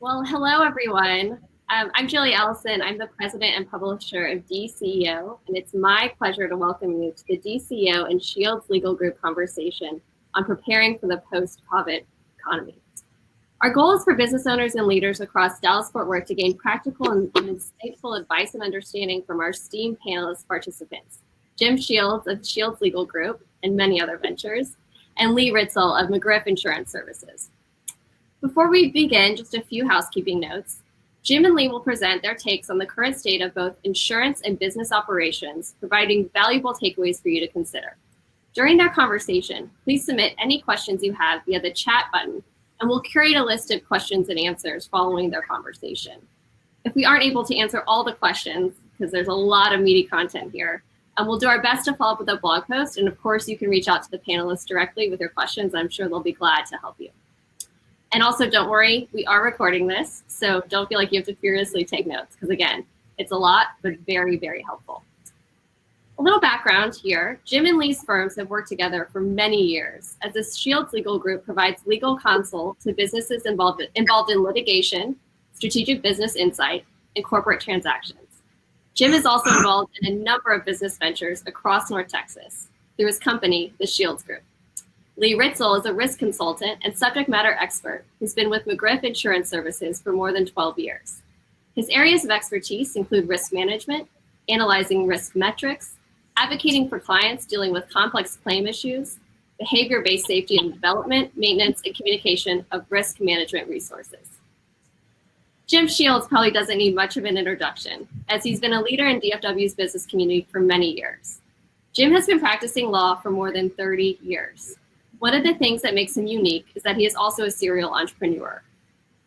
Well, hello, everyone. I'm Jilly Ellison. I'm the president and publisher of DCEO, and it's my pleasure to welcome you to the DCEO and Shields Legal Group conversation on preparing for the post-COVID economy. Our goal is for business owners and leaders across Dallas-Fort Worth to gain practical and insightful advice and understanding from our esteemed panelist participants, Jim Shields of Shields Legal Group and many other ventures, and Lee Ritzel of McGriff Insurance Services. Before we begin, just a few housekeeping notes. Jim and Lee will present their takes on the current state of both insurance and business operations, providing valuable takeaways for you to consider. During their conversation, please submit any questions you have via the chat button, and we'll curate a list of questions and answers following their conversation. If we aren't able to answer all the questions, because there's a lot of meaty content here, we'll do our best to follow up with a blog post, and of course, you can reach out to the panelists directly with your questions. I'm sure they'll be glad to help you. And also, don't worry, we are recording this, so don't feel like you have to furiously take notes, because again, it's a lot, but very, very helpful. A little background here, Jim and Lee's firms have worked together for many years, as the Shields Legal Group provides legal counsel to businesses involved in litigation, strategic business insight, and corporate transactions. Jim is also involved in a number of business ventures across North Texas through his company, the Shields Group. Lee Ritzel is a risk consultant and subject matter expert who's been with McGriff Insurance Services for more than 12 years. His areas of expertise include risk management, analyzing risk metrics, advocating for clients dealing with complex claim issues, behavior-based safety and development, maintenance, and communication of risk management resources. Jim Shields probably doesn't need much of an introduction, as he's been a leader in DFW's business community for many years. Jim has been practicing law for more than 30 years. One of the things that makes him unique is that he is also a serial entrepreneur.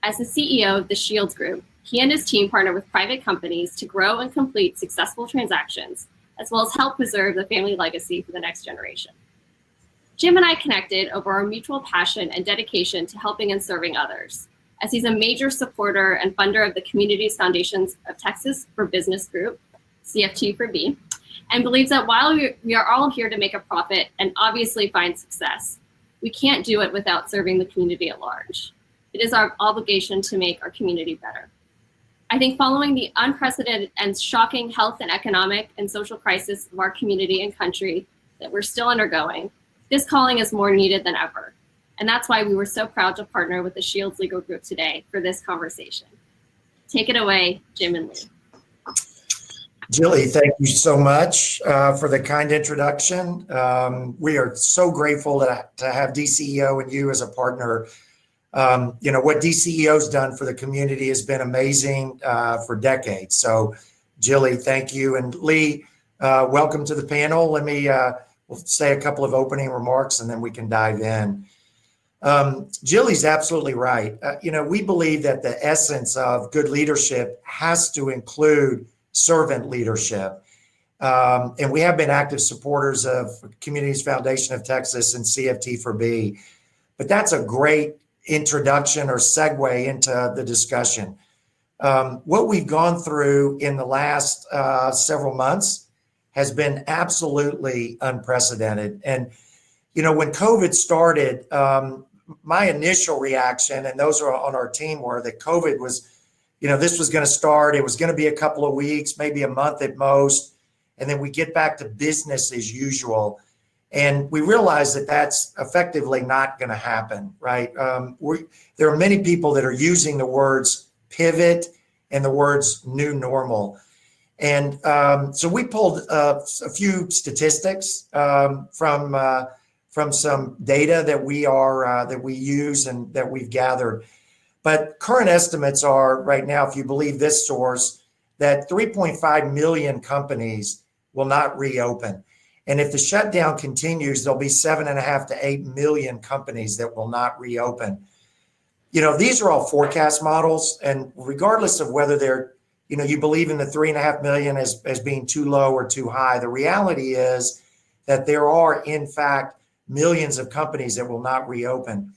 As the CEO of the Shields Group, he and his team partner with private companies to grow and complete successful transactions, as well as help preserve the family legacy for the next generation. Jim and I connected over our mutual passion and dedication to helping and serving others, as he's a major supporter and funder of the Communities Foundations of Texas for Business Group, CFT for B, and believes that while we are all here to make a profit and obviously find success, we can't do it without serving the community at large. It is our obligation to make our community better. I think following the unprecedented and shocking health and economic and social crisis of our community and country that we're still undergoing, this calling is more needed than ever. And that's why we were so proud to partner with the Shields Legal Group today for this conversation. Take it away, Jim and Lee. Jilly, thank you so much for the kind introduction. We are so grateful to have DCEO and you as a partner. What DCEO's done for the community has been amazing for decades. So, Jilly, thank you. And Lee, welcome to the panel. Let me we'll say a couple of opening remarks and then we can dive in. Jilly's absolutely right. We believe that the essence of good leadership has to include servant leadership. And we have been active supporters of Communities Foundation of Texas and CFT for B. But that's a great introduction or segue into the discussion. What we've gone through in the last several months has been absolutely unprecedented. And, when COVID started, my initial reaction, and those are on our team, were that COVID was, this was going to start. It was going to be a couple of weeks, maybe a month at most. And then we get back to business as usual. And we realize that that's effectively not going to happen, right? There are many people that are using the words pivot and the words new normal. And so we pulled a few statistics from some data that we use and that we've gathered. But current estimates are right now, if you believe this source, that 3.5 million companies will not reopen. And if the shutdown continues, there'll be 7.5 to 8 million companies that will not reopen. These are all forecast models, and regardless of whether they're, you believe in the 3.5 million as being too low or too high, the reality is that there are, in fact, millions of companies that will not reopen.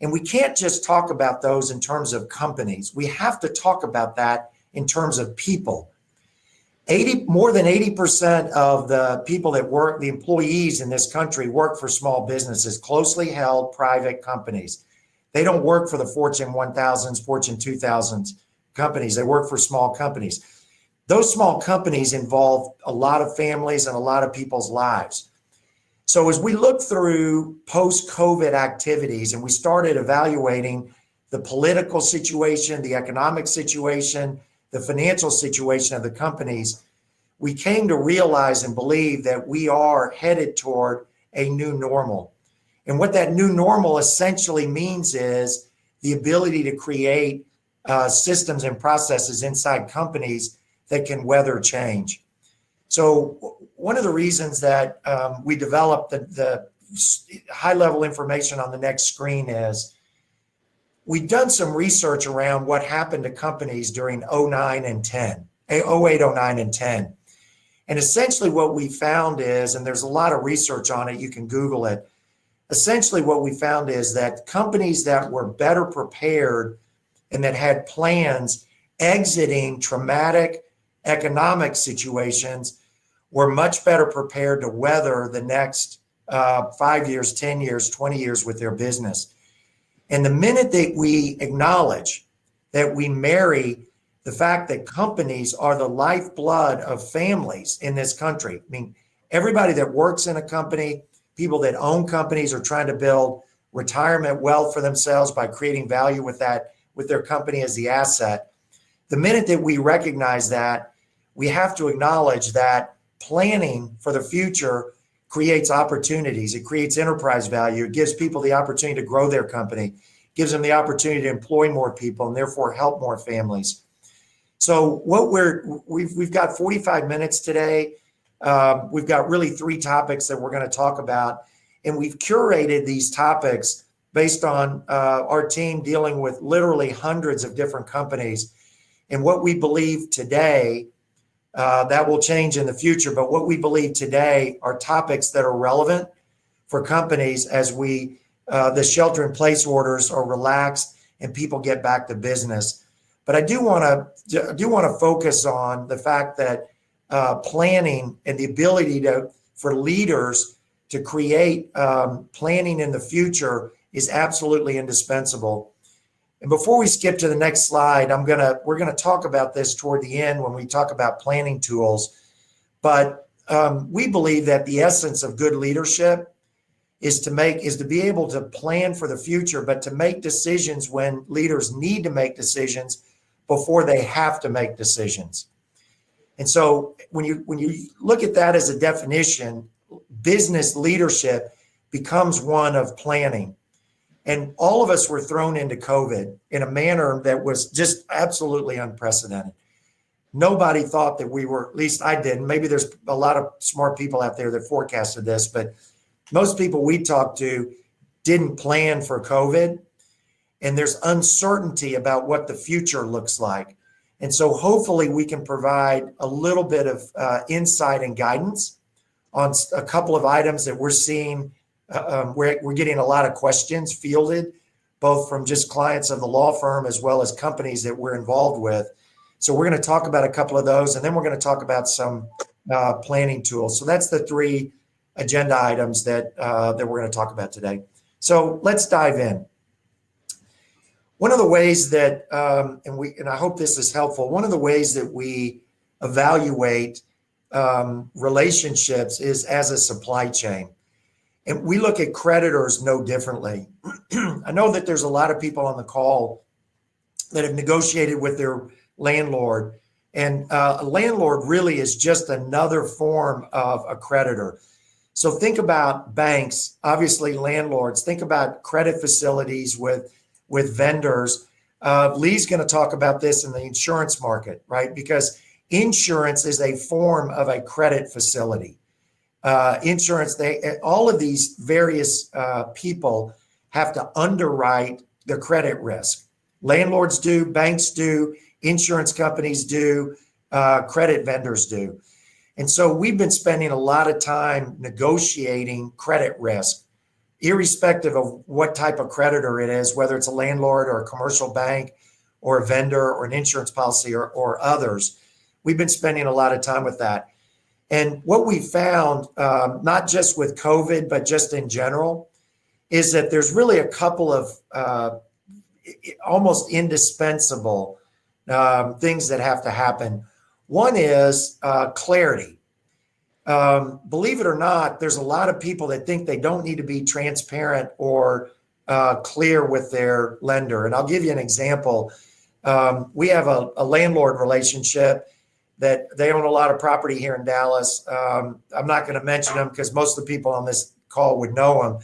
And we can't just talk about those in terms of companies. We have to talk about that in terms of people. More than 80% of the people that work, the employees in this country, work for small businesses, closely held private companies. They don't work for the Fortune 1000s, Fortune 2000s companies. They work for small companies. Those small companies involve a lot of families and a lot of people's lives. So as we look through post-COVID activities and we started evaluating the political situation, the economic situation, the financial situation of the companies, we came to realize and believe that we are headed toward a new normal. And what that new normal essentially means is the ability to create systems and processes inside companies that can weather change. So one of the reasons that we developed the high-level information on the next screen is we've done some research around what happened to companies during 09 and 10, 08, 09, and 10. And essentially what we found is, and there's a lot of research on it, you can Google it. Essentially what we found is that companies that were better prepared and that had plans exiting traumatic economic situations were much better prepared to weather the next 5 years, 10 years, 20 years with their business. And the minute that we acknowledge that we marry the fact that companies are the lifeblood of families in this country, I mean, everybody that works in a company, people that own companies are trying to build retirement wealth for themselves by creating value with their company as the asset. The minute that we recognize that, we have to acknowledge that planning for the future creates opportunities. It creates enterprise value. It gives people the opportunity to grow their company, gives them the opportunity to employ more people and therefore help more families. So we've got 45 minutes today. We've got really 3 topics that we're going to talk about, and we've curated these topics based on our team dealing with literally hundreds of different companies. And what we believe today, that will change in the future, but what we believe today are topics that are relevant for companies as the shelter-in-place orders are relaxed and people get back to business. But I do want to focus on the fact that planning and the ability for leaders to create planning in the future is absolutely indispensable. And before we skip to the next slide, we're gonna talk about this toward the end when we talk about planning tools. But we believe that the essence of good leadership is to be able to plan for the future, but to make decisions when leaders need to make decisions before they have to make decisions. And so when you look at that as a definition, business leadership becomes one of planning. And all of us were thrown into COVID in a manner that was just absolutely unprecedented. Nobody thought that we were, at least I didn't. Maybe there's a lot of smart people out there that forecasted this, but most people we talked to didn't plan for COVID. And there's uncertainty about what the future looks like. And so hopefully we can provide a little bit of insight and guidance on a couple of items that we're seeing. We're getting a lot of questions fielded, both from just clients of the law firm as well as companies that we're involved with. So we're going to talk about a couple of those, and then we're going to talk about some planning tools. So that's the 3 agenda items that we're going to talk about today. So let's dive in. One of the ways that, and I hope this is helpful, one of the ways that we evaluate relationships is as a supply chain. And we look at creditors no differently. I know that there's a lot of people on the call that have negotiated with their landlord. And a landlord really is just another form of a creditor. So think about banks, obviously landlords. Think about credit facilities with vendors. Lee's going to talk about this in the insurance market, right? Because insurance is a form of a credit facility. Insurance, all of these various people have to underwrite the credit risk. Landlords do, banks do, insurance companies do, credit vendors do. And so we've been spending a lot of time negotiating credit risk, irrespective of what type of creditor it is, whether it's a landlord or a commercial bank or a vendor or an insurance policy or others. We've been spending a lot of time with that. And what we found, not just with COVID, but just in general, is that there's really a couple of almost indispensable things that have to happen. One is clarity. Believe it or not, there's a lot of people that think they don't need to be transparent or clear with their lender. And I'll give you an example. We have a landlord relationship that they own a lot of property here in Dallas. I'm not going to mention them because most of the people on this call would know them,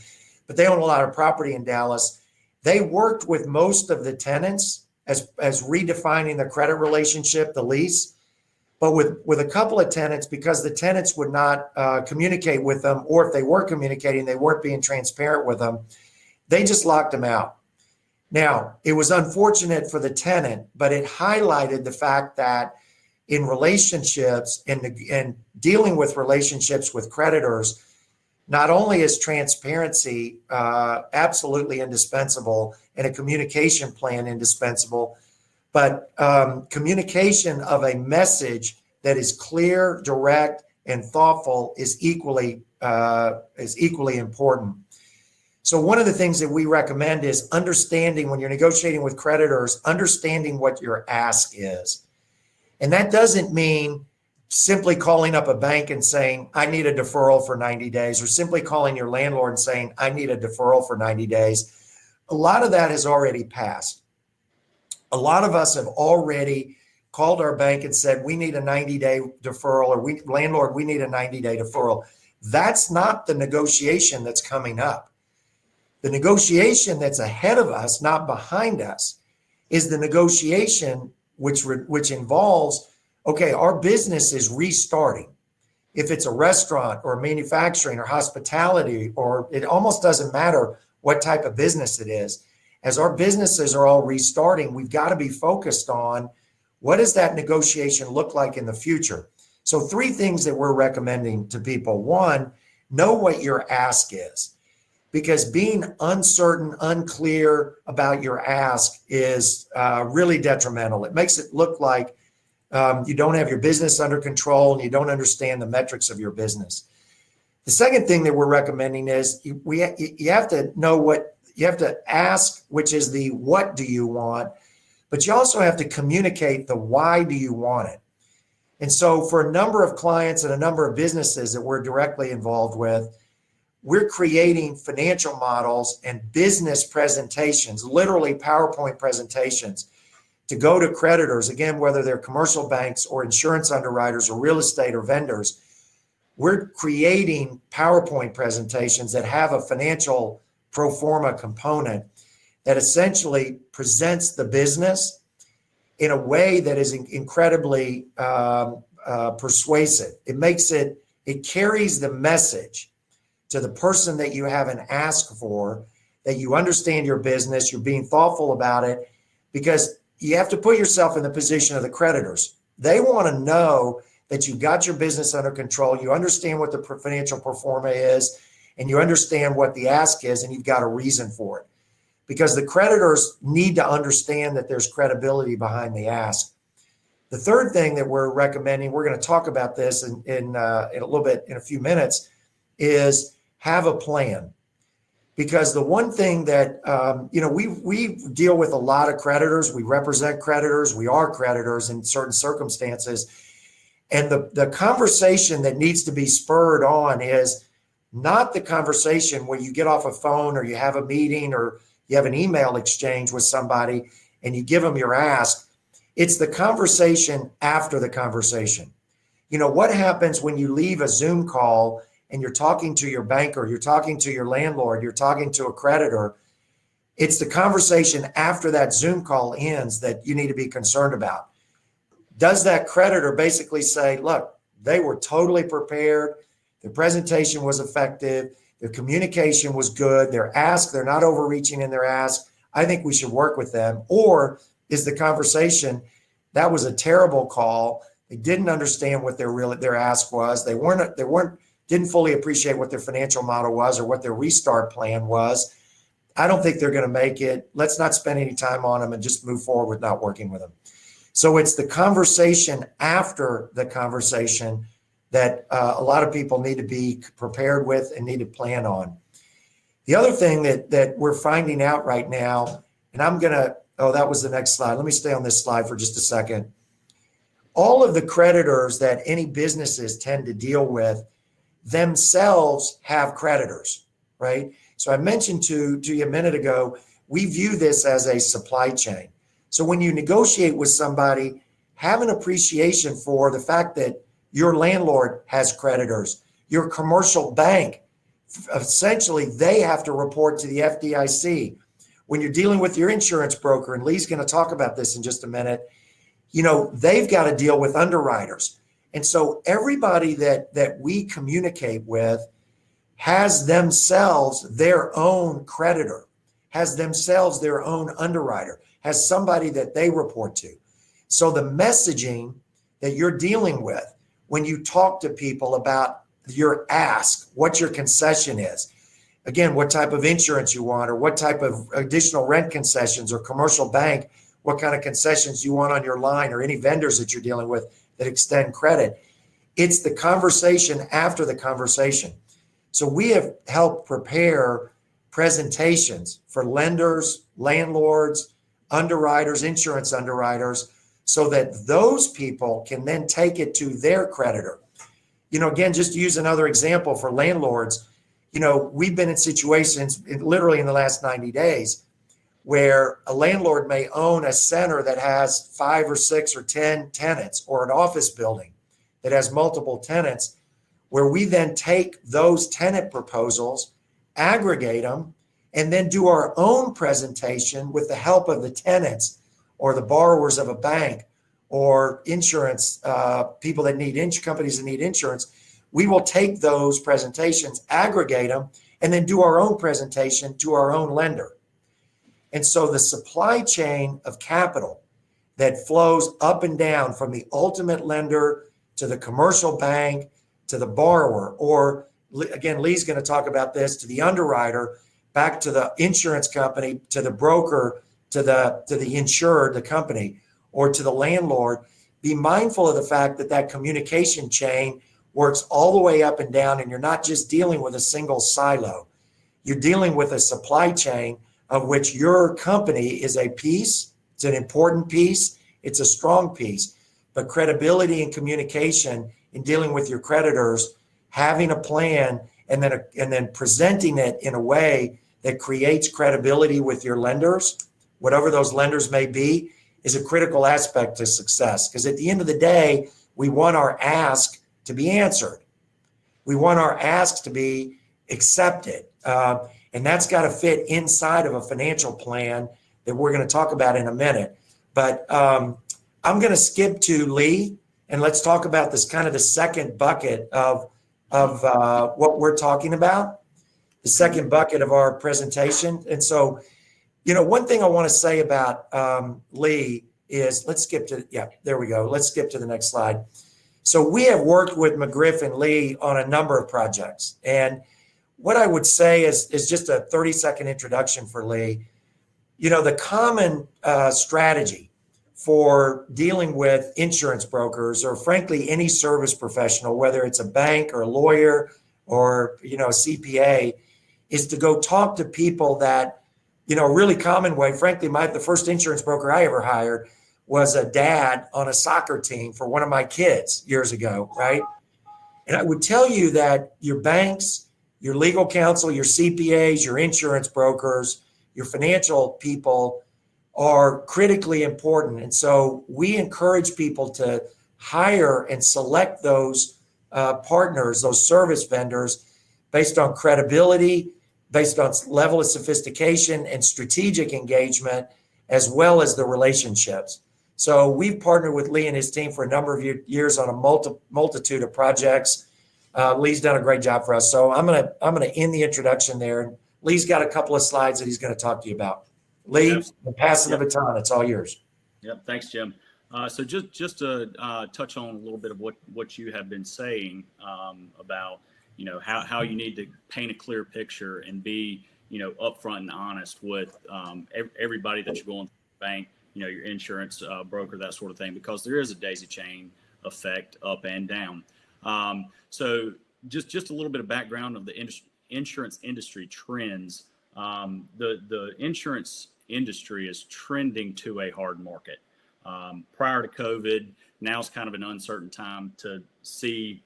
but they own a lot of property in Dallas. They worked with most of the tenants as redefining the credit relationship, the lease. But with a couple of tenants, because the tenants would not communicate with them, or if they were communicating, they weren't being transparent with them, they just locked them out. Now, it was unfortunate for the tenant, but it highlighted the fact that in relationships and dealing with relationships with creditors, not only is transparency absolutely indispensable and a communication plan indispensable, but communication of a message that is clear, direct, and thoughtful is equally important. So one of the things that we recommend is understanding, when you're negotiating with creditors, understanding what your ask is. And that doesn't mean simply calling up a bank and saying, I need a deferral for 90 days, or simply calling your landlord and saying, I need a deferral for 90 days. A lot of that has already passed. A lot of us have already called our bank and said, we need a 90-day deferral, or landlord, we need a 90-day deferral. That's not the negotiation that's coming up. The negotiation that's ahead of us, not behind us, is the negotiation which involves, okay, our business is restarting. If it's a restaurant or manufacturing or hospitality, or it almost doesn't matter what type of business it is. As our businesses are all restarting, we've got to be focused on what does that negotiation look like in the future. So 3 things that we're recommending to people. 1, know what your ask is, because being uncertain, unclear about your ask is really detrimental. It makes it look like you don't have your business under control and you don't understand the metrics of your business. The second thing that we're recommending is you have to know what you have to ask, which is the what do you want, but you also have to communicate the why do you want it. And so for a number of clients and a number of businesses that we're directly involved with, we're creating financial models and business presentations, literally PowerPoint presentations, to go to creditors, again, whether they're commercial banks or insurance underwriters or real estate or vendors. We're creating PowerPoint presentations that have a financial pro forma component that essentially presents the business in a way that is incredibly persuasive. It carries the message to the person that you have an ask for, that you understand your business, you're being thoughtful about it, because you have to put yourself in the position of the creditors. They want to know that you got your business under control, you understand what the financial pro forma is, and you understand what the ask is, and you've got a reason for it. Because the creditors need to understand that there's credibility behind the ask. The third thing that we're recommending, we're going to talk about this in a little bit, in a few minutes, is have a plan. Because the one thing that, we deal with a lot of creditors, we represent creditors, we are creditors in certain circumstances. And the conversation that needs to be spurred on is not the conversation where you get off a phone or you have a meeting or you have an email exchange with somebody and you give them your ask. It's the conversation after the conversation. You know, what happens when you leave a Zoom call and you're talking to your banker, you're talking to your landlord, you're talking to a creditor? It's the conversation after that Zoom call ends that you need to be concerned about. Does that creditor basically say, look, they were totally prepared, their presentation was effective, their communication was good, their ask, they're not overreaching in their ask, I think we should work with them? Or is the conversation, that was a terrible call, they didn't understand what their ask was, didn't fully appreciate what their financial model was or what their restart plan was. I don't think they're going to make it. Let's not spend any time on them and just move forward with not working with them. So it's the conversation after the conversation that a lot of people need to be prepared with and need to plan on. The other thing that we're finding out right now, And I'm going to, oh, that was the next slide. Let me stay on this slide for just a second. All of the creditors that any businesses tend to deal with themselves have creditors, right? So I mentioned to you a minute ago, we view this as a supply chain. So when you negotiate with somebody, have an appreciation for the fact that your landlord has creditors, your commercial bank, essentially they have to report to the FDIC. When you're dealing with your insurance broker, and Lee's going to talk about this in just a minute, you know, they've got to deal with underwriters. And so everybody that we communicate with has themselves their own creditor, has themselves their own underwriter, has somebody that they report to. So the messaging that you're dealing with when you talk to people about your ask, what your concession is, again, what type of insurance you want, or what type of additional rent concessions, or commercial bank, what kind of concessions you want on your line, or any vendors that you're dealing with that extend credit. It's the conversation after the conversation. So we have helped prepare presentations for lenders, landlords, underwriters, insurance underwriters, so that those people can then take it to their creditor. You know, again, just to use another example for landlords, you know, we've been in situations literally in the last 90 days where a landlord may own a center that has 5 or 6 or 10 tenants, or an office building that has multiple tenants, where we then take those tenant proposals, aggregate them, and then do our own presentation with the help of the tenants or the borrowers of a bank or insurance people that need companies that need insurance. We will take those presentations, aggregate them, and then do our own presentation to our own lender. And so the supply chain of capital that flows up and down from the ultimate lender to the commercial bank to the borrower, or again, Lee's going to talk about this, to the underwriter, back to the insurance company, to the broker, to the insured, the company, or to the landlord. Be mindful of the fact that that communication chain works all the way up and down, and you're not just dealing with a single silo. You're dealing with a supply chain of which your company is a piece. It's an important piece. It's a strong piece. But credibility and communication in dealing with your creditors, having a plan, and then presenting it in a way that creates credibility with your lenders, whatever those lenders may be, is a critical aspect to success. Because at the end of the day, we want our ask to be answered. We want our asks to be accepted. And that's got to fit inside of a financial plan that we're going to talk about in a minute. But I'm going to skip to Lee, and let's talk about this kind of the second bucket of what we're talking about, the second bucket of our presentation. And so, you know, one thing I want to say about Lee is, let's skip to, yeah, there we go. Let's skip to the next slide. So we have worked with McGriff and Lee on a number of projects. And what I would say is just a 30-second introduction for Lee. You know, the common strategy for dealing with insurance brokers, or frankly, any service professional, whether it's a bank or a lawyer or, you know, a CPA, is to go talk to people that, you know, a really common way. Frankly, the first insurance broker I ever hired was a dad on a soccer team for one of my kids years ago, right? And I would tell you that your banks, your legal counsel, your CPAs, your insurance brokers, your financial people are critically important. And so we encourage people to hire and select those partners, those service vendors, based on credibility, based on level of sophistication and strategic engagement, as well as the relationships. So we've partnered with Lee and his team for a number of years on a multitude of projects. Lee's done a great job for us. So I'm gonna end the introduction there. Lee's got a couple of slides that he's going to talk to you about. Lee, I'm passing the baton. It's all yours. Yep. Thanks, Jim. So just to touch on a little bit of what you have been saying about, you know, how you need to paint a clear picture and be, you know, upfront and honest with everybody that you're going to the bank, you know, your insurance broker, that sort of thing, because there is a daisy chain effect up and down. So just a little bit of background of the insurance industry trends. The insurance industry is trending to a hard market. Prior to COVID, now's kind of an uncertain time to see,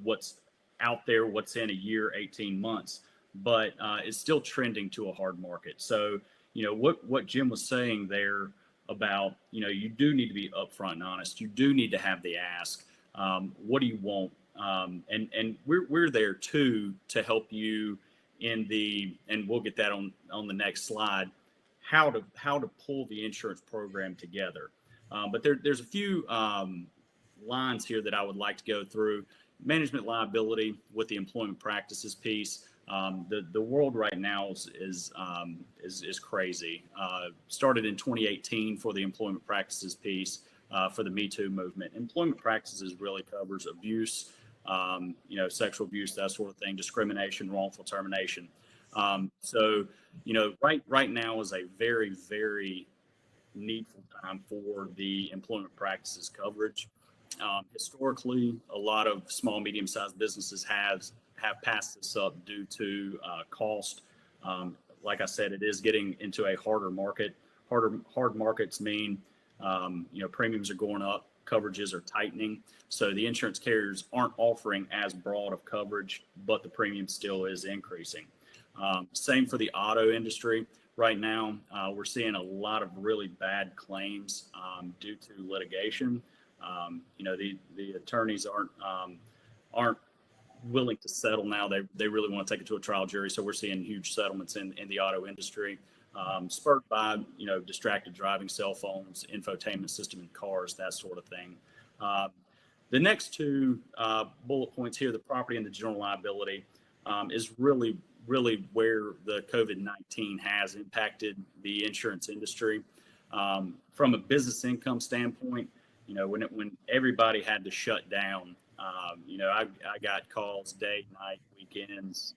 what's out there, what's in a year, 18 months, but it's still trending to a hard market. So, what Jim was saying there about, you do need to be upfront and honest. You do need to have the ask. What do you want? And we're there too to help you and we'll get that on the next slide, how to pull the insurance program together. But there's a few lines here that I would like to go through. Management liability with the employment practices piece. The world right now is crazy. Started in 2018 for the employment practices piece for the Me Too movement. Employment practices really covers abuse, sexual abuse, that sort of thing, discrimination, wrongful termination. So right now is a very, very needful time for the employment practices coverage. Historically, a lot of small, medium-sized businesses have passed this up due to cost. Like I said, it is getting into a harder market. Hard markets mean, premiums are going up, coverages are tightening. So the insurance carriers aren't offering as broad of coverage, but the premium still is increasing. Same for the auto industry. Right now, we're seeing a lot of really bad claims due to litigation. The attorneys aren't willing to settle now. They really want to take it to a trial jury. So we're seeing huge settlements in the auto industry, spurred by, distracted driving, cell phones, infotainment system in cars, that sort of thing. The next two bullet points here, the property and the general liability, is really where the COVID-19 has impacted the insurance industry. From a business income standpoint, when everybody had to shut down, I got calls day, night, weekends,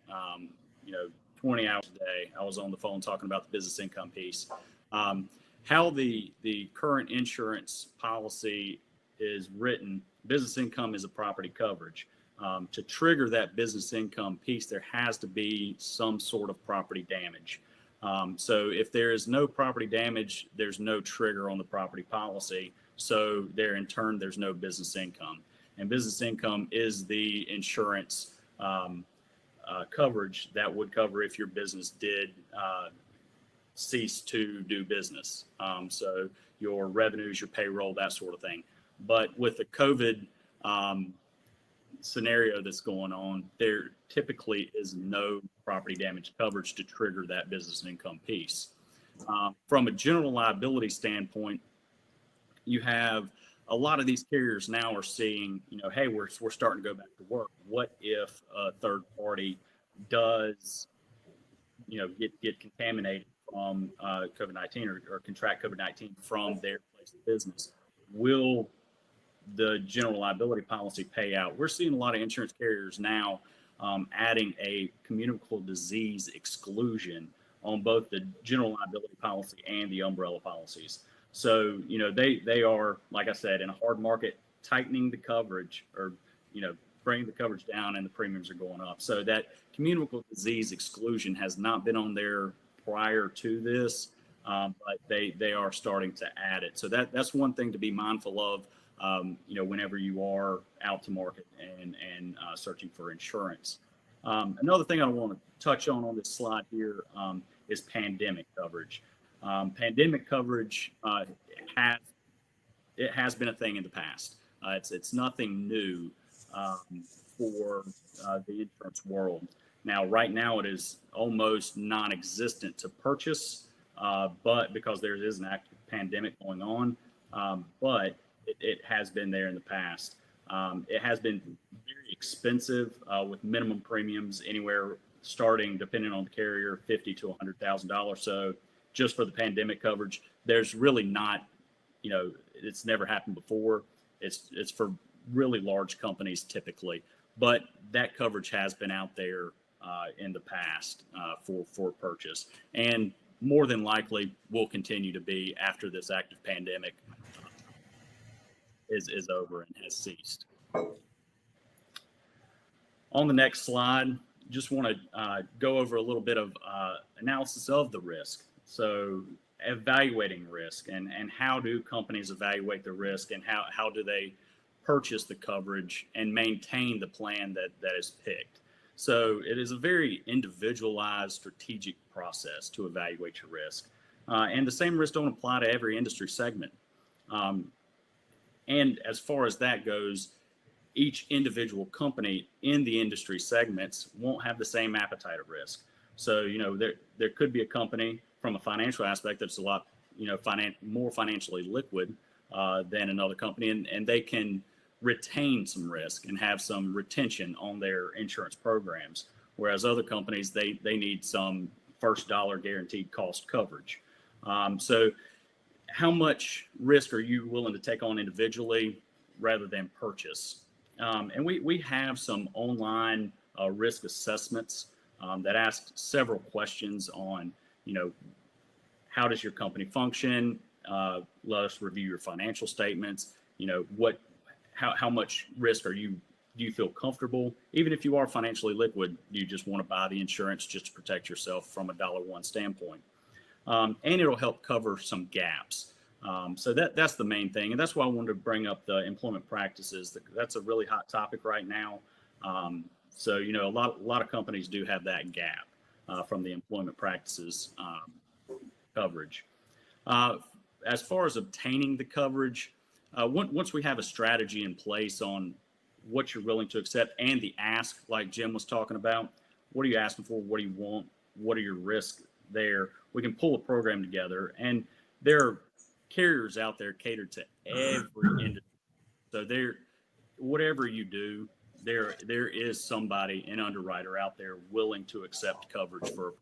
20 hours a day. I was on the phone talking about the business income piece. How the current insurance policy is written, business income is a property coverage. To trigger that business income piece, there has to be some sort of property damage. So if there is no property damage, there's no trigger on the property policy. So in turn, there's no business income. And business income is the insurance coverage that would cover if your business did cease to do business. So your revenues, your payroll, that sort of thing. But with the COVID scenario that's going on, there typically is no property damage coverage to trigger that business income piece. From a general liability standpoint, you have a lot of these carriers now are seeing, hey, we're starting to go back to work. What if a third party does, get contaminated from COVID-19 or contract COVID-19 from their place of business? Will the general liability policy pay out? We're seeing a lot of insurance carriers now adding a communicable disease exclusion on both the general liability policy and the umbrella policies. So, they are, like I said, in a hard market, tightening the coverage or, bringing the coverage down, and the premiums are going up. So that communicable disease exclusion has not been on there prior to this, but they are starting to add it. So that's one thing to be mindful of, whenever you are out to market and searching for insurance. Another thing I want to touch on this slide here is pandemic coverage. Pandemic coverage has been a thing in the past. It's nothing new for the insurance world. Now, right now, it is almost non-existent to purchase, but because there is an active pandemic going on, but it has been there in the past. It has been very expensive with minimum premiums anywhere starting, depending on the carrier, $50,000 to $100,000. So just for the pandemic coverage, there's really not, it's never happened before. It's for really large companies typically, but that coverage has been out there in the past for purchase, and more than likely will continue to be after this active pandemic is over and has ceased. On the next slide, just want to go over a little bit of analysis of the risk. So evaluating risk and how do companies evaluate the risk and how do they purchase the coverage and maintain the plan that is picked. So it is a very individualized strategic process to evaluate your risk. And the same risks don't apply to every industry segment. And as far as that goes, each individual company in the industry segments won't have the same appetite of risk. So, there could be a company from a financial aspect that's a lot, more financially liquid than another company, and they can retain some risk and have some retention on their insurance programs. Whereas other companies, they need some first dollar guaranteed cost coverage. So how much risk are you willing to take on individually rather than purchase? And we have some online risk assessments that ask several questions on, how does your company function? Let us review your financial statements. How much risk do you feel comfortable? Even if you are financially liquid, do you just want to buy the insurance just to protect yourself from a $1 standpoint? And it'll help cover some gaps. So that's the main thing. And that's why I wanted to bring up the employment practices. That's a really hot topic right now. So, a lot of companies do have that gap from the employment practices coverage. As far as obtaining the coverage, once we have a strategy in place on what you're willing to accept and the ask, like Jim was talking about, what are you asking for? What do you want? What are your risks there? We can pull a program together, and there are carriers out there catered to every industry. So whatever you do, there is somebody, an underwriter out there willing to accept coverage for.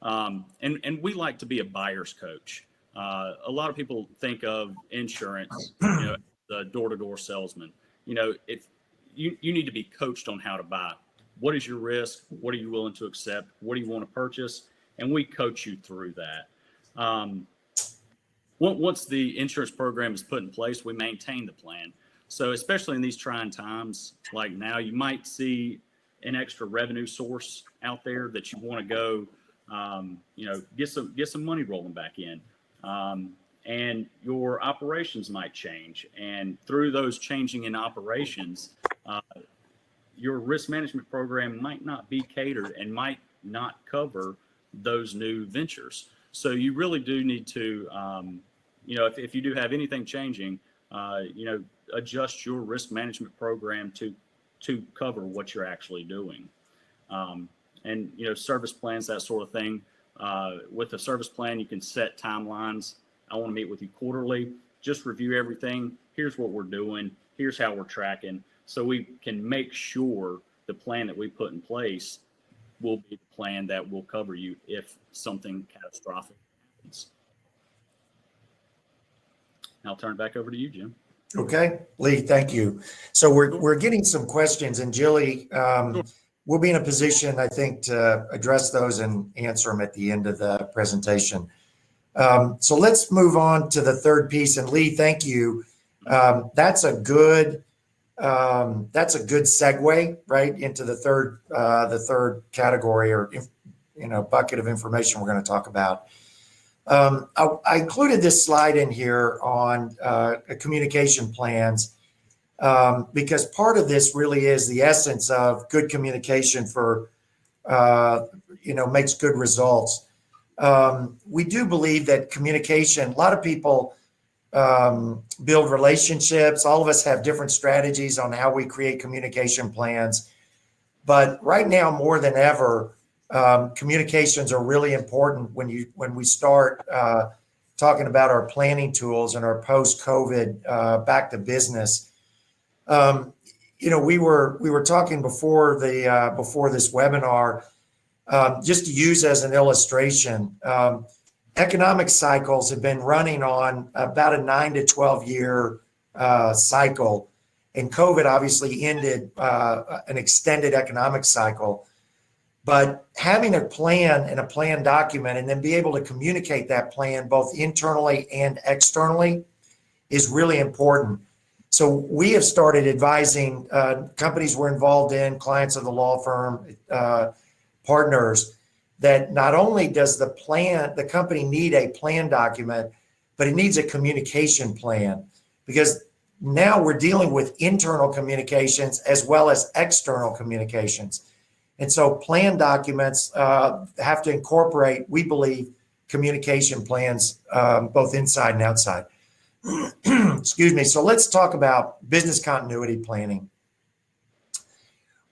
And we like to be a buyer's coach. A lot of people think of insurance, the door-to-door salesman. If you need to be coached on how to buy. What is your risk? What are you willing to accept? What do you want to purchase? And we coach you through that. Once the insurance program is put in place, we maintain the plan. So especially in these trying times like now, you might see an extra revenue source out there that you want to go, get some money rolling back in. And your operations might change. And through those changing in operations, your risk management program might not be catered and might not cover those new ventures. So you really do need to, if you do have anything changing, adjust your risk management program to cover what you're actually doing. And service plans, that sort of thing. With a service plan, you can set timelines. I want to meet with you quarterly, just review everything. Here's what we're doing. Here's how we're tracking. So we can make sure the plan that we put in place will be the plan that will cover you if something catastrophic happens. I'll turn it back over to you, Jim. Okay, Lee, thank you. So we're getting some questions, and Jilly, we'll be in a position, I think, to address those and answer them at the end of the presentation. So let's move on to the third piece. And Lee, thank you. That's a good segue right into the third category or bucket of information we're going to talk about. I included this slide in here on communication plans because part of this really is the essence of good communication for makes good results. We do believe that communication, a lot of people build relationships. All of us have different strategies on how we create communication plans. But right now, more than ever, communications are really important when we start talking about our planning tools and our post-COVID back to business. We were talking before this webinar, just to use as an illustration. Economic cycles have been running on about a 9 to 12 year cycle, and COVID obviously ended an extended economic cycle. But having a plan and a plan document and then be able to communicate that plan both internally and externally is really important. So we have started advising companies we're involved in, clients of the law firm, partners, that not only does the company need a plan document, but it needs a communication plan, because now we're dealing with internal communications as well as external communications. And so plan documents have to incorporate, we believe, communication plans, both inside and outside. Excuse me. So let's talk about business continuity planning.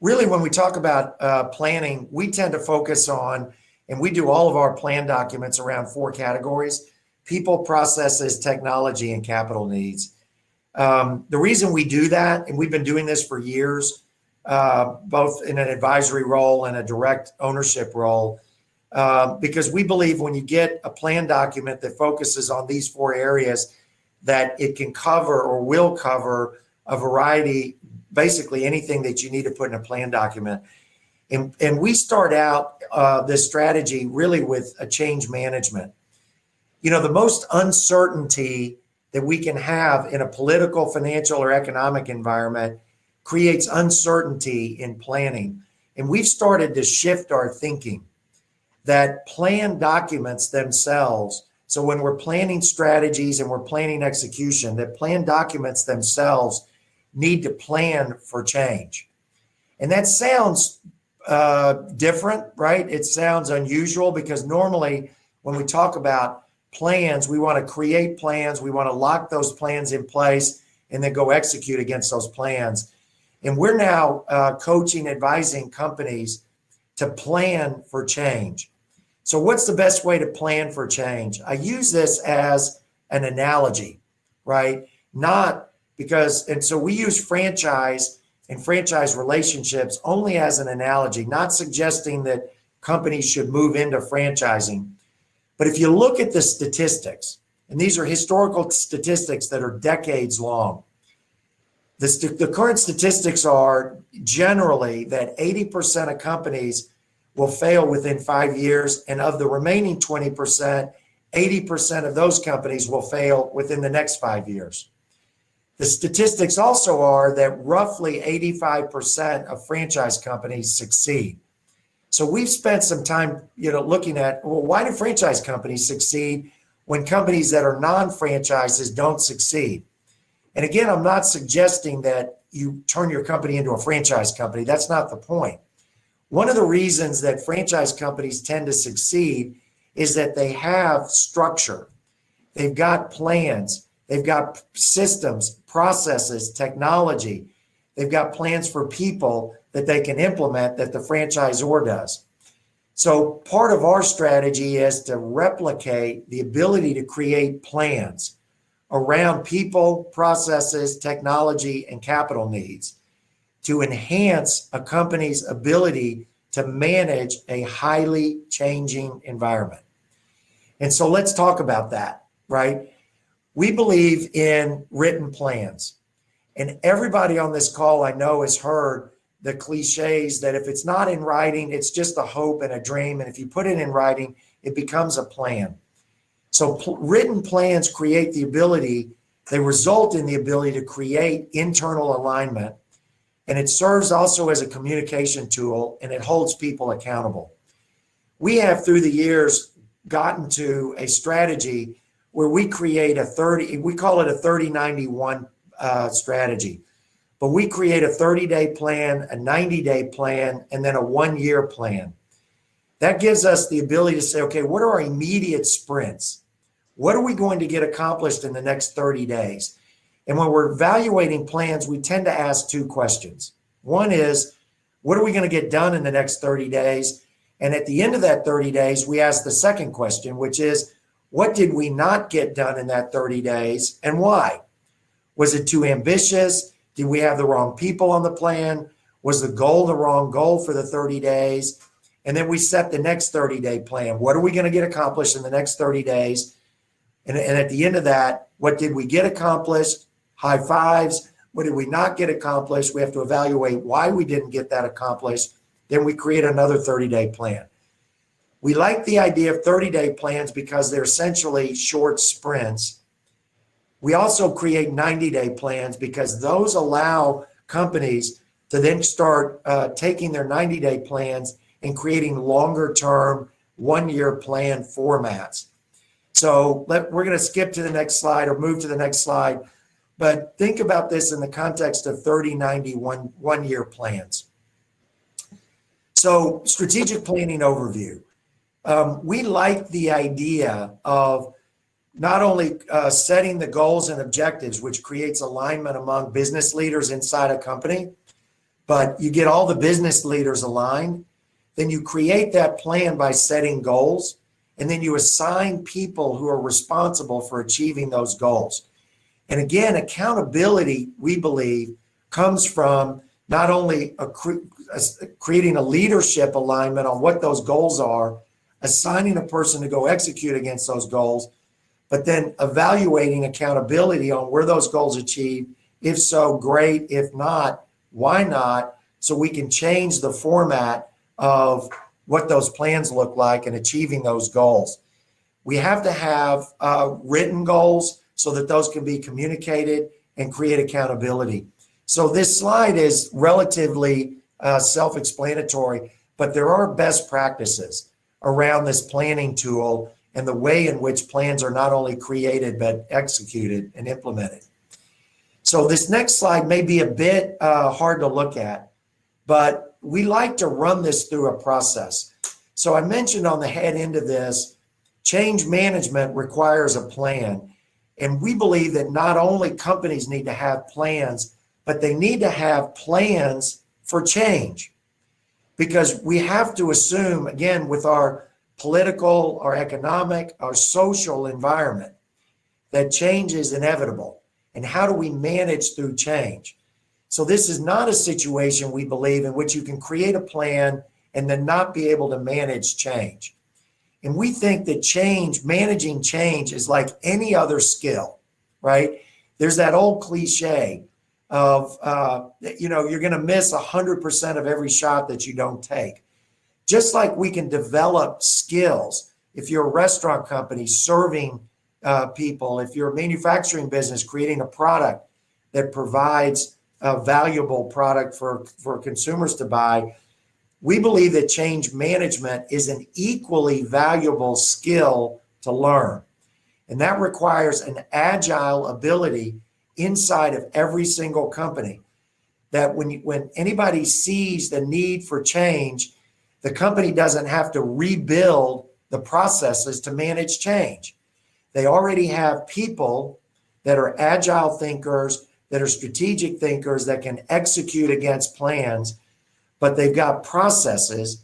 Really, when we talk about planning, we tend to focus on, and we do all of our plan documents around 4 categories: people, processes, technology, and capital needs. The reason we do that, and we've been doing this for years, both in an advisory role and a direct ownership role, because we believe when you get a plan document that focuses on these 4 areas, that it can cover or will cover a variety, basically anything that you need to put in a plan document. And we start out this strategy really with a change management. You know, the most uncertainty that we can have in a political, financial, or economic environment creates uncertainty in planning. And we've started to shift our thinking that plan documents themselves, so when we're planning strategies and we're planning execution, that plan documents themselves need to plan for change. And that sounds different, right? It sounds unusual, because normally when we talk about plans, we want to create plans, we want to lock those plans in place, and then go execute against those plans. And we're now coaching, advising companies to plan for change. So what's the best way to plan for change? I use this as an analogy, right? Not because, and so we use franchise and franchise relationships only as an analogy, not suggesting that companies should move into franchising. But if you look at the statistics, and these are historical statistics that are decades long, the current statistics are generally that 80% of companies will fail within 5 years, and of the remaining 20%, 80% of those companies will fail within the next 5 years. The statistics also are that roughly 85% of franchise companies succeed. So we've spent some time, looking at, well, why do franchise companies succeed when companies that are non-franchises don't succeed? And again, I'm not suggesting that you turn your company into a franchise company. That's not the point. One of the reasons that franchise companies tend to succeed is that they have structure. They've got plans. They've got systems, processes, technology. They've got plans for people that they can implement that the franchisor does. So part of our strategy is to replicate the ability to create plans around people, processes, technology, and capital needs to enhance a company's ability to manage a highly changing environment. And so let's talk about that, right? We believe in written plans. And everybody on this call I know has heard the cliches that if it's not in writing, it's just a hope and a dream. And if you put it in writing, it becomes a plan. So written plans create the ability, they result in the ability to create internal alignment. And it serves also as a communication tool, and it holds people accountable. We have, through the years, gotten to a strategy where we create we call it a 30-90-1 strategy. But we create a 30-day plan, a 90-day plan, and then a 1-year plan. That gives us the ability to say, okay, what are our immediate sprints? What are we going to get accomplished in the next 30 days? And when we're evaluating plans, we tend to ask 2 questions. One is, what are we going to get done in the next 30 days? And at the end of that 30 days, we ask the second question, which is, what did we not get done in that 30 days and why? Was it too ambitious? Did we have the wrong people on the plan? Was the goal the wrong goal for the 30 days? And then we set the next 30-day plan. What are we going to get accomplished in the next 30 days? And at the end of that, what did we get accomplished? High fives. What did we not get accomplished? We have to evaluate why we didn't get that accomplished. Then we create another 30-day plan. We like the idea of 30-day plans because they're essentially short sprints. We also create 90-day plans because those allow companies to then start taking their 90-day plans and creating longer-term one-year plan formats. So we're going to skip to the next slide or move to the next slide, but think about this in the context of 30, 90, one-year plans. So strategic planning overview. We like the idea of not only setting the goals and objectives, which creates alignment among business leaders inside a company, but you get all the business leaders aligned, then you create that plan by setting goals, and then you assign people who are responsible for achieving those goals. And again, accountability, we believe, comes from not only creating a leadership alignment on what those goals are, assigning a person to go execute against those goals, but then evaluating accountability on where those goals achieved. If so, great. If not, why not? So we can change the format of what those plans look like and achieving those goals. We have to have written goals so that those can be communicated and create accountability. So this slide is relatively self-explanatory, but there are best practices around this planning tool and the way in which plans are not only created, but executed and implemented. So this next slide may be a bit hard to look at, but we like to run this through a process. So I mentioned on the head end of this, change management requires a plan. And we believe that not only companies need to have plans, but they need to have plans for change. Because we have to assume, again, with our political, our economic, our social environment, that change is inevitable. And how do we manage through change? So this is not a situation, we believe, in which you can create a plan and then not be able to manage change. And we think that managing change is like any other skill, right? There's that old cliche of, you're going to miss 100% of every shot that you don't take. Just like we can develop skills, if you're a restaurant company serving people, if you're a manufacturing business creating a product that provides a valuable product for consumers to buy, we believe that change management is an equally valuable skill to learn. And that requires an agile ability inside of every single company, that when anybody sees the need for change, the company doesn't have to rebuild the processes to manage change. They already have people that are agile thinkers, that are strategic thinkers, that can execute against plans, but they've got processes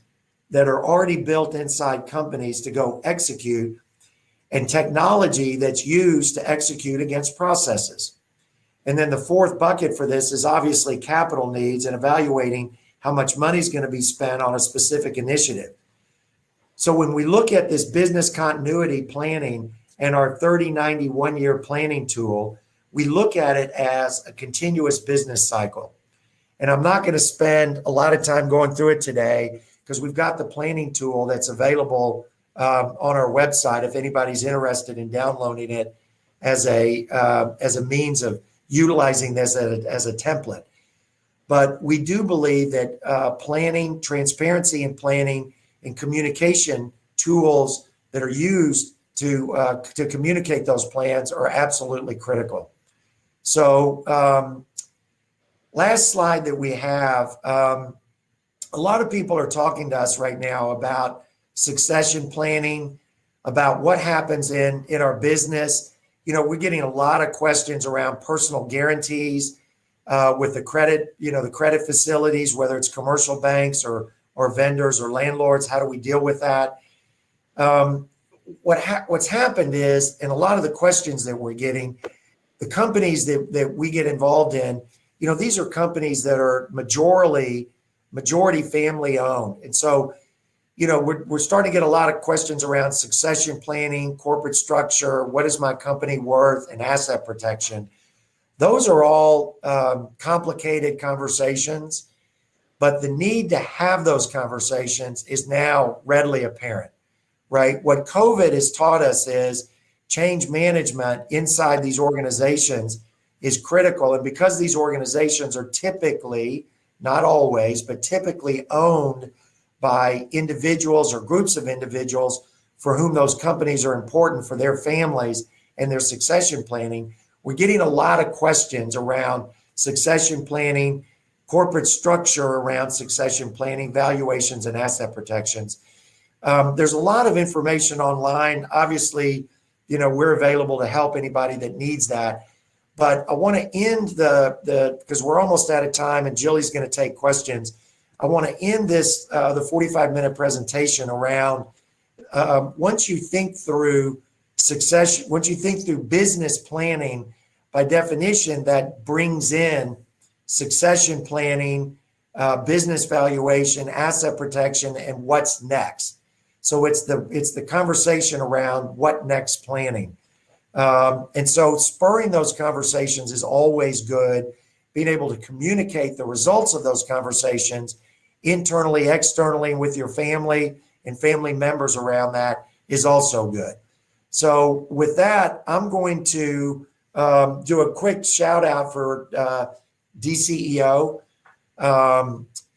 that are already built inside companies to go execute, and technology that's used to execute against processes. And then the fourth bucket for this is obviously capital needs and evaluating how much money is going to be spent on a specific initiative. So when we look at this business continuity planning and our 30, 90, one-year planning tool, we look at it as a continuous business cycle. And I'm not going to spend a lot of time going through it today because we've got the planning tool that's available on our website if anybody's interested in downloading it as a means of utilizing this as a template. But we do believe that planning, transparency in planning, and communication tools that are used to communicate those plans are absolutely critical. So last slide that we have, a lot of people are talking to us right now about succession planning, about what happens in our business. We're getting a lot of questions around personal guarantees with the credit, the credit facilities, whether it's commercial banks or vendors or landlords. How do we deal with that? What's happened is, and a lot of the questions that we're getting, the companies that we get involved in, these are companies that are majority family owned. And so, we're starting to get a lot of questions around succession planning, corporate structure, what is my company worth, and asset protection. Those are all complicated conversations, but the need to have those conversations is now readily apparent, right? What COVID has taught us is change management inside these organizations is critical. And because these organizations are typically, not always, but typically owned by individuals or groups of individuals for whom those companies are important for their families and their succession planning. We're getting a lot of questions around succession planning, corporate structure around succession planning, valuations, and asset protections. There's a lot of information online. Obviously, we're available to help anybody that needs that. But I want to end because we're almost out of time and Jilly's going to take questions. I want to end this, the 45-minute presentation around once you think through succession, once you think through business planning, by definition, that brings in succession planning, business valuation, asset protection, and what's next. So it's the conversation around what next planning. And so spurring those conversations is always good. Being able to communicate the results of those conversations internally, externally, and with your family and family members around that is also good. So with that, I'm going to do a quick shout out for DCEO.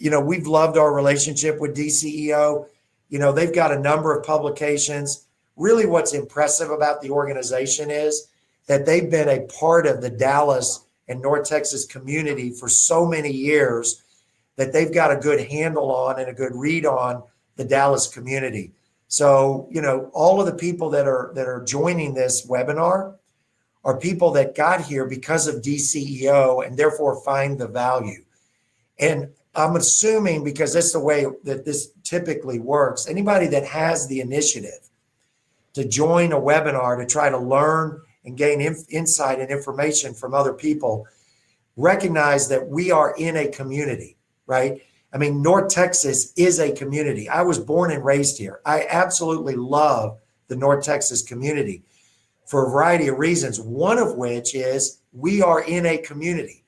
We've loved our relationship with DCEO. They've got a number of publications. Really what's impressive about the organization is that they've been a part of the Dallas and North Texas community for so many years that they've got a good handle on and a good read on the Dallas community. So, all of the people that are joining this webinar are people that got here because of DCEO and therefore find the value. And I'm assuming, because that's the way that this typically works, anybody that has the initiative to join a webinar to try to learn and gain insight and information from other people, recognize that we are in a community, right? I mean, North Texas is a community. I was born and raised here. I absolutely love the North Texas community for a variety of reasons, one of which is we are in a community.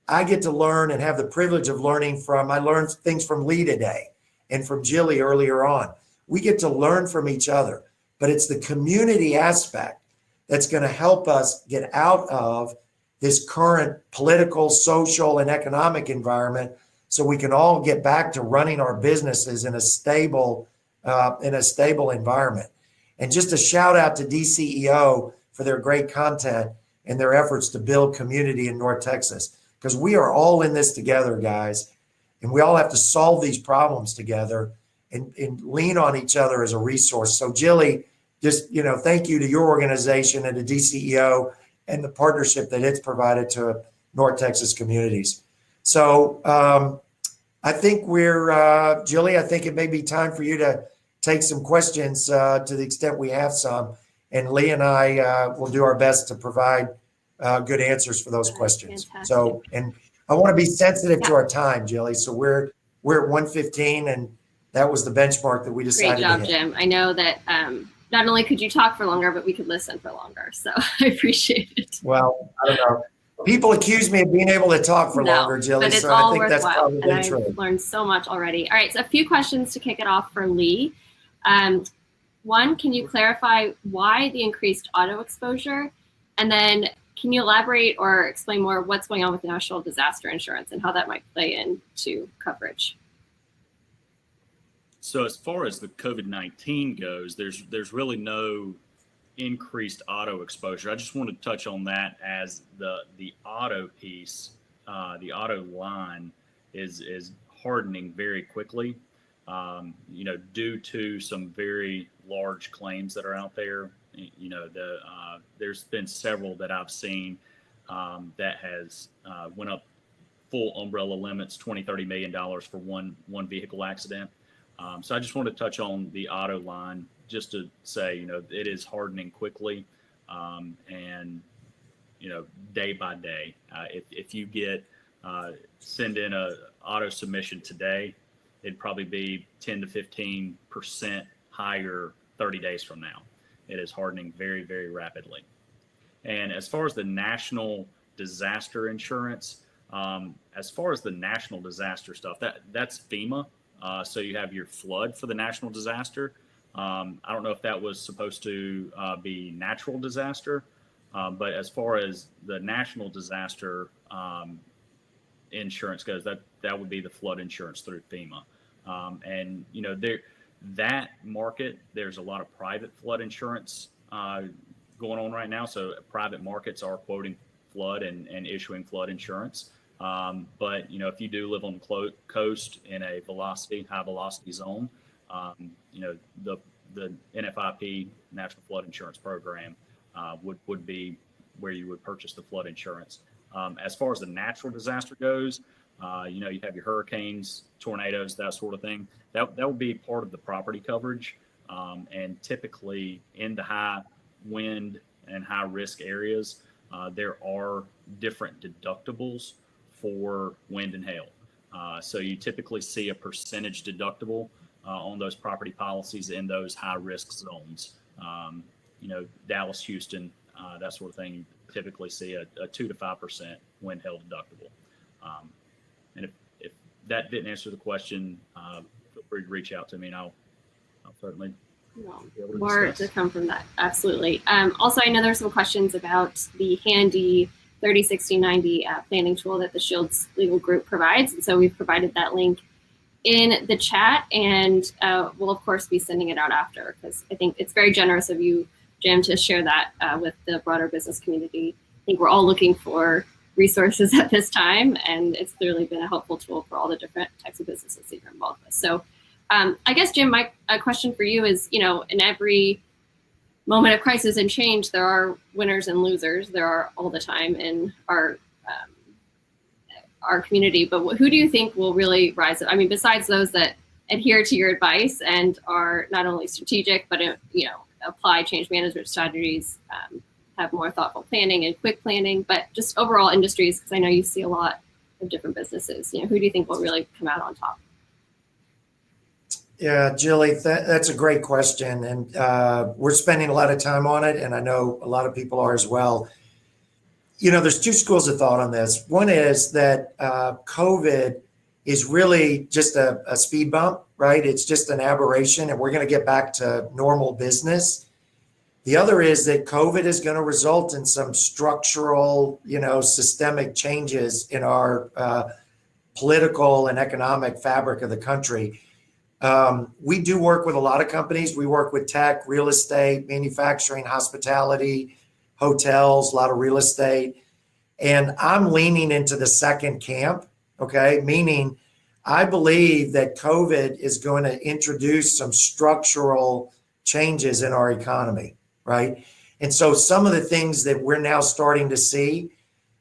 I get to learn and have the privilege of learning I learned things from Lee today and from Jilly earlier on. We get to learn from each other, but it's the community aspect that's going to help us get out of this current political, social, and economic environment so we can all get back to running our businesses in a stable environment. And just a shout out to DCEO for their great content and their efforts to build community in North Texas, because we are all in this together, guys, and we all have to solve these problems together and lean on each other as a resource. So Jilly, just, thank you to your organization and to DCEO and the partnership that it's provided to North Texas communities. So I think Jilly, I think it may be time for you to take some questions to the extent we have some. And Lee and I will do our best to provide good answers for those questions. Fantastic. So, and I want to be sensitive to our time, Jilly. So we're at 1:15, and that was the benchmark that we decided. Great job, to hit. Jim. I know that not only could you talk for longer, but we could listen for longer. So I appreciate it. Well, I don't know. People accuse me of being able to talk for longer, Jilly. But it's so all I think worthwhile. that's probably and true. I've learned so much already. All right, so a few questions to kick it off for Lee. One, can you clarify why the increased auto exposure? And then can you elaborate or explain more what's going on with national disaster insurance and how that might play into coverage? So as far as the COVID-19 goes, there's really no increased auto exposure. I just want to touch on that as the auto piece, the auto line is hardening very quickly, due to some very large claims that are out there. There's been several that I've seen that has went up full umbrella limits, $20-30 million for one vehicle accident. So I just want to touch on the auto line just to say, it is hardening quickly, and day by day. If you send in a auto submission today, it'd probably be 10 to 15% higher 30 days from now. It is hardening very, very rapidly. And as far as the national disaster insurance, as far as the national disaster stuff, that's FEMA. So you have your flood for the national disaster. I don't know if that was supposed to be natural disaster, but as far as the national disaster insurance goes, that would be the flood insurance through FEMA. And that market, there's a lot of private flood insurance going on right now. So private markets are quoting flood and issuing flood insurance. But if you do live on the coast in a high velocity zone, the NFIP National Flood Insurance Program would be where you would purchase the flood insurance. As far as the natural disaster goes, you have your hurricanes, tornadoes, that sort of thing. That would be part of the property coverage. And typically in the high wind and high risk areas, there are different deductibles for wind and hail. So you typically see a percentage deductible on those property policies in those high risk zones. Dallas, Houston, that sort of thing, typically see a 2 to 5% wind hail deductible. And if that didn't answer the question, feel free to reach out to me, and I'll certainly be able to more discuss. to come from that. Absolutely. Also, I know there's some questions about the handy 30, 60, 90 planning tool that the Shields Legal Group provides. And so we've provided that link in the chat, and we'll of course be sending it out after, because I think it's very generous of you, Jim, to share that with the broader business community. I think we're all looking for resources at this time, and it's clearly been a helpful tool for all the different types of businesses that you're involved with. So I guess, Jim, my question for you is, in every moment of crisis and change, there are winners and losers. There are all the time in our community, but who do you think will really rise up? I mean, besides those that adhere to your advice and are not only strategic, but apply change management strategies, have more thoughtful planning and quick planning, but just overall industries, because I know you see a lot of different businesses. Who do you think will really come out on top? Yeah, Jilly, that's a great question. And we're spending a lot of time on it, and I know a lot of people are as well. There's two schools of thought on this. One is that COVID is really just a speed bump, right? It's just an aberration, and we're going to get back to normal business. The other is that COVID is going to result in some structural, systemic changes in our political and economic fabric of the country. We do work with a lot of companies. We work with tech, real estate, manufacturing, hospitality, hotels, a lot of real estate. And I'm leaning into the second camp, okay? Meaning I believe that COVID is going to introduce some structural changes in our economy, right? And so some of the things that we're now starting to see,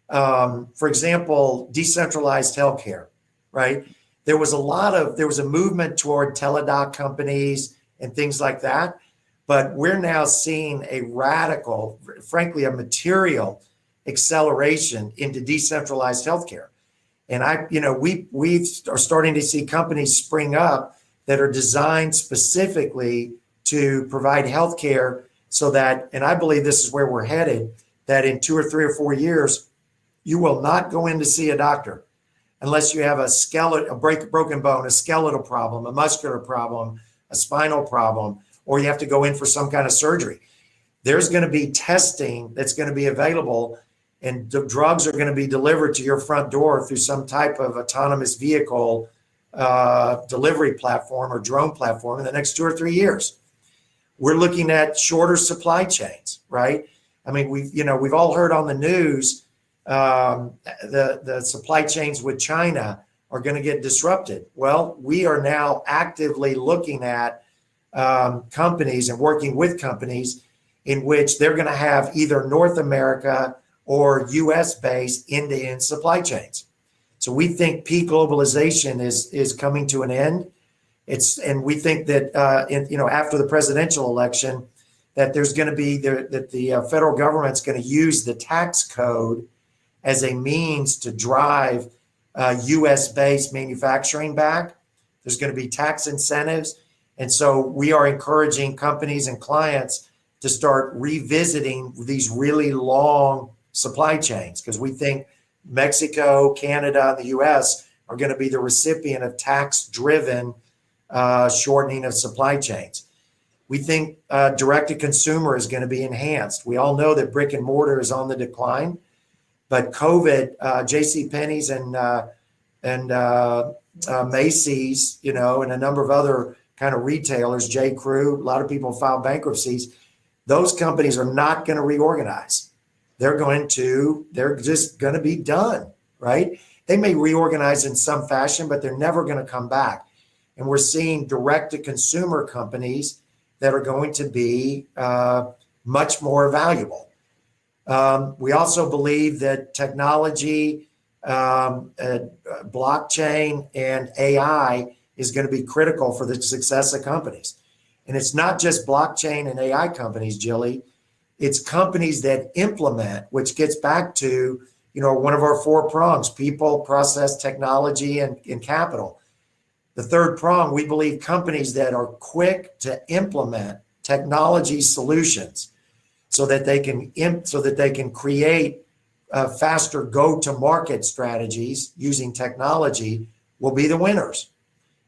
for example, decentralized healthcare, right? There was a movement toward teledoc companies and things like that, but we're now seeing a radical, frankly, a material acceleration into decentralized healthcare. And we are starting to see companies spring up that are designed specifically to provide healthcare so that, and I believe this is where we're headed, that in 2 or 3 or 4 years, you will not go in to see a doctor unless you have a broken bone, a skeletal problem, a muscular problem, a spinal problem, or you have to go in for some kind of surgery. There's going to be testing that's going to be available, and the drugs are going to be delivered to your front door through some type of autonomous vehicle delivery platform or drone platform in the next 2 or 3 years. We're looking at shorter supply chains, right? I mean, we've all heard on the news the supply chains with China are going to get disrupted. Well, we are now actively looking at companies and working with companies in which they're going to have either North America or US based end-to-end supply chains. So we think peak globalization is coming to an end. And we think that after the presidential election, that there's going to be that the federal government's going to use the tax code as a means to drive US-based manufacturing back. There's going to be tax incentives. And so we are encouraging companies and clients to start revisiting these really long supply chains, because we think Mexico, Canada, the US are going to be the recipient of tax-driven shortening of supply chains. We think direct-to-consumer is going to be enhanced. We all know that brick and mortar is on the decline. But COVID, JCPenney's and Macy's, you know, and a number of other kind of retailers, J. Crew, a lot of people filed bankruptcies. Those companies are not going to reorganize. They're just going to be done, right? They may reorganize in some fashion, but they're never going to come back. And we're seeing direct to consumer companies that are going to be much more valuable. We also believe that technology, blockchain, and AI is going to be critical for the success of companies. And it's not just blockchain and AI companies, Jilly. It's companies that implement, which gets back to, you know, one of our 4 prongs: people, process, technology, and capital. The third prong, we believe companies that are quick to implement technology solutions so that they can create faster go-to-market strategies using technology will be the winners.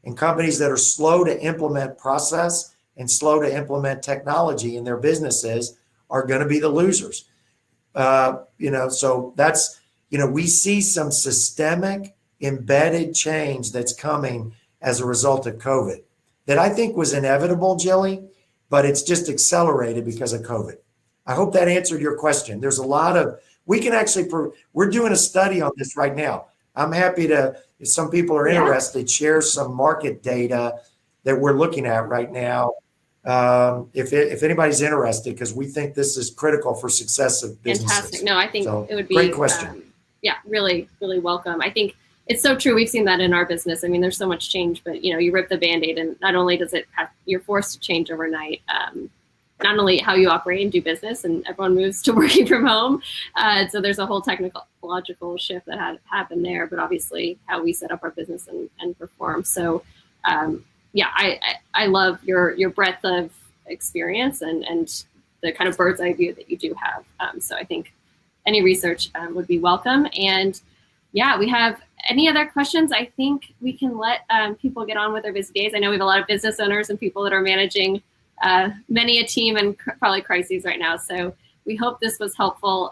And companies that are slow to implement process and slow to implement technology in their businesses are going to be the losers. So that's, we see some systemic embedded change that's coming as a result of COVID that I think was inevitable, Jilly, but it's just accelerated because of COVID. I hope that answered your question. There's a lot of, we're doing a study on this right now. I'm happy to, if some people are interested, share some market data that we're looking at right now. If anybody's interested, because we think this is critical for success of businesses. Fantastic. No, I think it would be great question. Really, really welcome. I think it's so true. We've seen that in our business. I mean, there's so much change, but you rip the Band-Aid, and not only does you're forced to change overnight, not only how you operate and do business, and everyone moves to working from home. So there's a whole technological shift that had happened there, but obviously how we set up our business and perform. So I love your breadth of experience and the kind of bird's eye view that you do have. So I think any research would be welcome. And we have any other questions? I think we can let people get on with their busy days. I know we have a lot of business owners and people that are managing many a team and probably crises right now. So we hope this was helpful.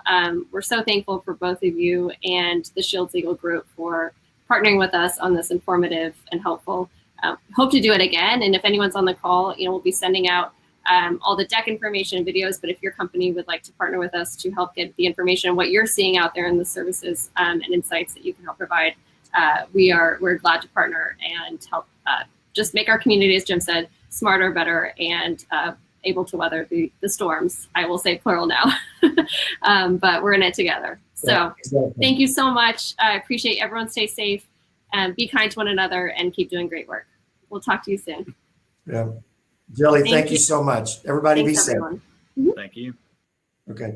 We're so thankful for both of you and the Shields Legal Group for partnering with us on this informative and helpful. Hope to do it again. And if anyone's on the call, we'll be sending out all the deck information and videos. But if your company would like to partner with us to help get the information, what you're seeing out there in the services and insights that you can help provide, we're glad to partner and help just make our community, as Jim said, smarter, better, and able to weather the storms. I will say plural now, but we're in it together. So Thank you so much. I appreciate everyone. Stay safe and be kind to one another and keep doing great work. We'll talk to you soon. Yeah. Jilly, thank you so much. Everybody be safe. Thank you. Okay.